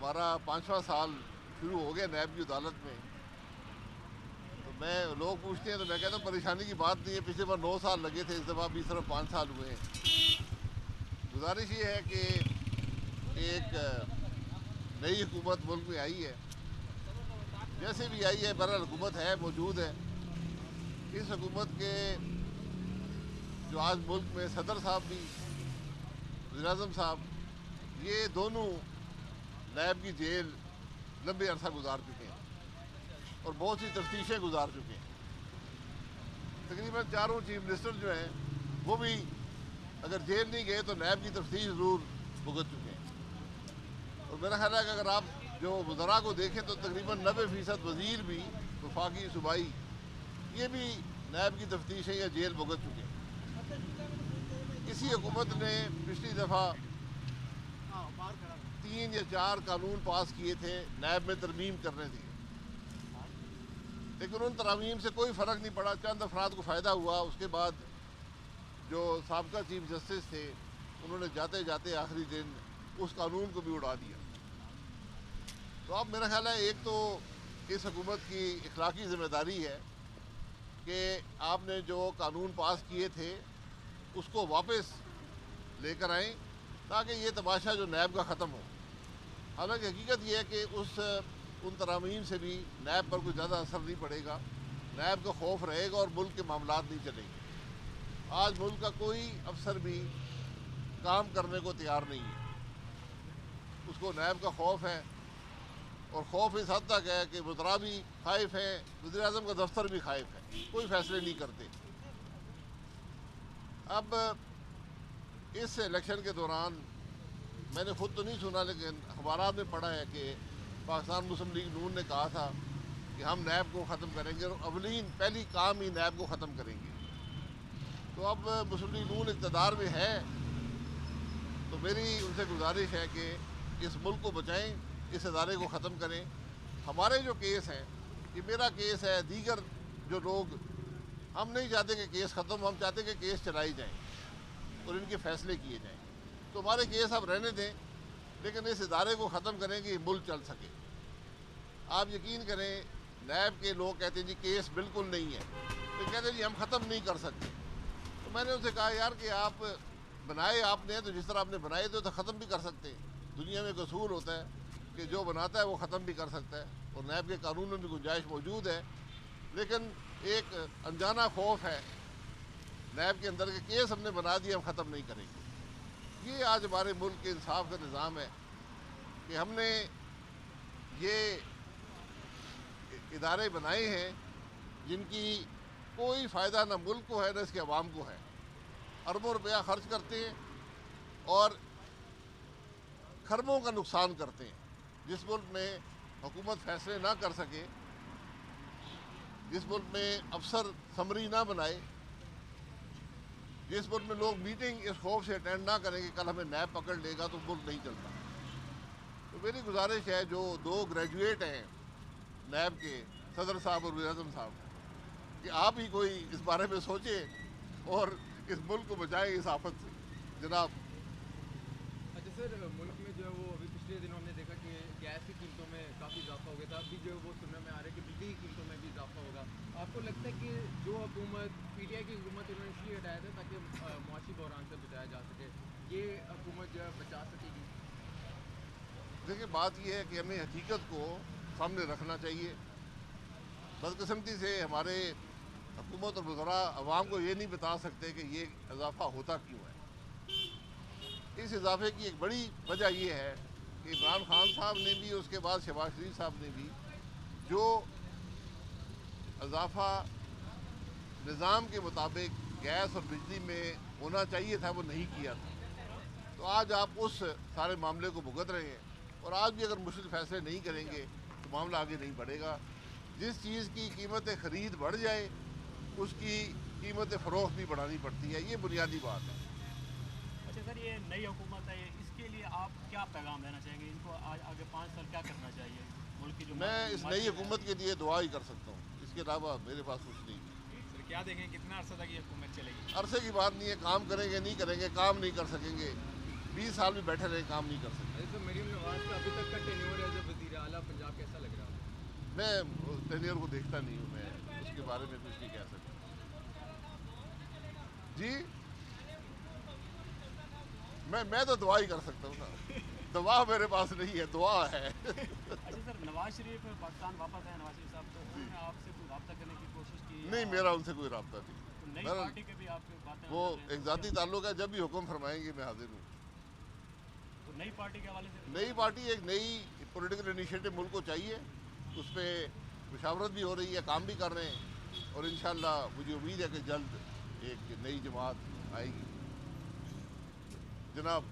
ہمارا 5واں سال شروع ہو گیا نیب کی عدالت میں. تو میں لوگ پوچھتے ہیں تو میں کہتا ہوں پریشانی کی بات نہیں ہے. پچھلے بار 9 سال لگے تھے, اس دفعہ بھی صرف 5 سال ہوئے ہیں. گزارش یہ ہے کہ ایک نئی حکومت ملک میں آئی ہے, جیسے بھی آئی ہے بہرحال حکومت ہے, موجود ہے. اس حکومت کے جو آج ملک میں صدر صاحب بھی, وزیر اعظم صاحب, یہ دونوں نیب کی جیل لمبے عرصہ گزار چکے ہیں اور بہت سی تفتیشیں گزار چکے ہیں. تقریباً چاروں چیف منسٹر جو ہیں وہ بھی اگر جیل نہیں گئے تو نیب کی تفتیش ضرور بھگت چکے ہیں. اور میرا خیال ہے کہ اگر آپ جو وزراء کو دیکھیں تو تقریباً 90% وزیر بھی, وفاقی صوبائی, یہ بھی نیب کی تفتیشیں یا جیل بھگت چکے ہیں. اسی حکومت نے پچھلی دفعہ 3 یا 4 قانون پاس کیے تھے نیب میں ترمیم کرنے تھی, لیکن ان ترامیم سے کوئی فرق نہیں پڑا. چند افراد کو فائدہ ہوا. اس کے بعد جو سابقہ چیف جسٹس تھے انہوں نے جاتے جاتے آخری دن اس قانون کو بھی اڑا دیا. تو اب میرا خیال ہے ایک تو اس حکومت کی اخلاقی ذمہ داری ہے کہ آپ نے جو قانون پاس کیے تھے اس کو واپس لے کر آئیں تاکہ یہ تماشا جو نیب کا ختم ہو. حالانکہ حقیقت یہ ہے کہ ان ترامیم سے بھی نیب پر کوئی زیادہ اثر نہیں پڑے گا. نیب کا خوف رہے گا اور ملک کے معاملات نہیں چلیں گے. آج ملک کا کوئی افسر بھی کام کرنے کو تیار نہیں ہے. اس کو نیب کا خوف ہے, اور خوف اس حد تک ہے کہ وزراء بھی خائف ہیں, وزیر اعظم کا دفتر بھی خائف ہے, کوئی فیصلے نہیں کرتے. اب اس الیکشن کے دوران میں نے خود تو نہیں سنا لیکن اخبارات میں پڑھا ہے کہ پاکستان مسلم لیگ نون نے کہا تھا کہ ہم نیب کو ختم کریں گے, اور پہلی کام ہی نیب کو ختم کریں گے. تو اب مسلم لیگ نون اقتدار میں ہے تو میری ان سے گزارش ہے کہ اس ملک کو بچائیں, اس ادارے کو ختم کریں. ہمارے جو کیس ہیں, یہ میرا کیس ہے, دیگر جو لوگ, ہم نہیں چاہتے کہ کیس ختم, ہم چاہتے کہ کیس چلائی جائیں اور ان کے فیصلے کیے جائیں. تو ہمارے کیس آپ رہنے دیں, لیکن اس ادارے کو ختم کریں کہ یہ ملک چل سکے. آپ یقین کریں نیب کے لوگ کہتے ہیں جی کیس بالکل نہیں ہے, تو کہتے ہیں جی ہم ختم نہیں کر سکتے. تو میں نے ان سے کہا یار کہ آپ بنائے آپ نے تو جس طرح آپ نے بنائے تو ختم بھی کر سکتے ہیں. دنیا میں ایک اصول ہوتا ہے کہ جو بناتا ہے وہ ختم بھی کر سکتا ہے, اور نیب کے قانون میں بھی گنجائش موجود ہے. لیکن ایک انجانا خوف ہے نیب کے اندر کہ کیس ہم نے بنا دیا, ہم ختم نہیں کریں گے. یہ آج ہمارے ملک کے انصاف کا نظام ہے کہ ہم نے یہ ادارے بنائے ہیں جن کی کوئی فائدہ نہ ملک کو ہے نہ اس کے عوام کو ہے. اربوں روپیہ خرچ کرتے ہیں اور کھربوں کا نقصان کرتے ہیں. جس ملک میں حکومت فیصلے نہ کر سکے, جس ملک میں افسر سمری نہ بنائے, جس ملک میں لوگ میٹنگ اس خوف سے اٹینڈ نہ کریں کہ کل ہمیں نیب پکڑ لے گا, تو ملک نہیں چلتا. تو میری گزارش ہے جو 2 گریجویٹ ہیں نیب کے, صدر صاحب اور وزیر اعظم صاحب, کہ آپ ہی کوئی اس بارے میں سوچیں اور اس ملک کو بچائیں اس آفت سے. جناب. اچھا سر, ملک میں جو ہے وہ ابھی پچھلے دنوں ہم نے دیکھا کہ گیس کی قیمتوں میں کافی اضافہ ہو گیا تھا. ابھی جو ہے وہ سننے میں آ رہا ہے کہ بجلی کی قیمتوں میں بھی اضافہ ہوگا. آپ کو لگتا ہے کہ جو حکومت پی ٹی آئی کی حکومت انہوں نے اس لیے ہٹایا تھا تاکہ معاشی بحران سے بچایا جا سکے, یہ حکومت جو ہے بچا سکے گی؟ دیکھیں بات یہ ہے کہ ہمیں حقیقت کو سامنے رکھنا چاہیے. بدقسمتی سے ہمارے حکومت اور وزراء عوام کو یہ نہیں بتا سکتے کہ یہ اضافہ ہوتا کیوں ہے. اس اضافے کی ایک بڑی وجہ یہ ہے کہ عمران خان صاحب نے بھی, اس کے بعد شہباز شریف صاحب نے بھی, جو اضافہ نظام کے مطابق گیس اور بجلی میں ہونا چاہیے تھا وہ نہیں کیا تھا. تو آج آپ اس سارے معاملے کو بھگت رہے ہیں, اور آج بھی اگر مشکل فیصلے نہیں کریں گے تو معاملہ آگے نہیں بڑھے گا. جس چیز کی قیمت خرید بڑھ جائے اس کی قیمت فروخت بھی بڑھانی پڑتی ہے. یہ بنیادی بات ہے. اچھا سر, یہ نئی حکومت ہے, اس کے لیے آپ کیا پیغام دینا چاہیں گے؟ ان کو آگے 5 سال کیا کرنا چاہیے ملک کی جو میں اس نئی حکومت کے لیے دعا ہی کر سکتا ہوں, اس کے علاوہ میرے پاس کچھ نہیں. سر کیا دیکھیں کتنا عرصہ تک یہ حکومت چلے گی؟ عرصے کی بات نہیں ہے, کام کریں گے نہیں کریں گے, کام نہیں کر سکیں گے. 20 سال بھی بیٹھے رہے, کام نہیں کر سکتے. مریم نواز کا ابھی تک کا ٹینیور میں ٹینیئر کو دیکھتا نہیں ہوں، میں اس کے بارے میں کچھ نہیں کہہ سکتا. جی میں تو دعا ہی کر سکتا ہوں نا. دعا میرے پاس نہیں ہے، دعا ہے. اچھا سر، نواز شریف پاکستان واپس آئے، نواز شریف صاحب، تو انہوں نے آپ سے کوئی رابطہ کرنے کی کوشش کی؟ نہیں، میرا ان سے کوئی رابطہ نہیں. نئی پارٹی کے بھی آپ سے باتیں وہ ہو رہی ہیں؟ ایک ذاتی تعلق ہے، جب بھی حکم فرمائیں گے میں حاضر ہوں. تو نئی پارٹی کے حوالے سے نئی پارٹی، ایک نئی پولیٹیکل انیشیٹو ملک کو چاہیے، اس پہ مشاورت بھی ہو رہی ہے، کام بھی کر رہے ہیں، اور انشاءاللہ مجھے امید ہے کہ جلد ایک نئی جماعت آئے گی. جناب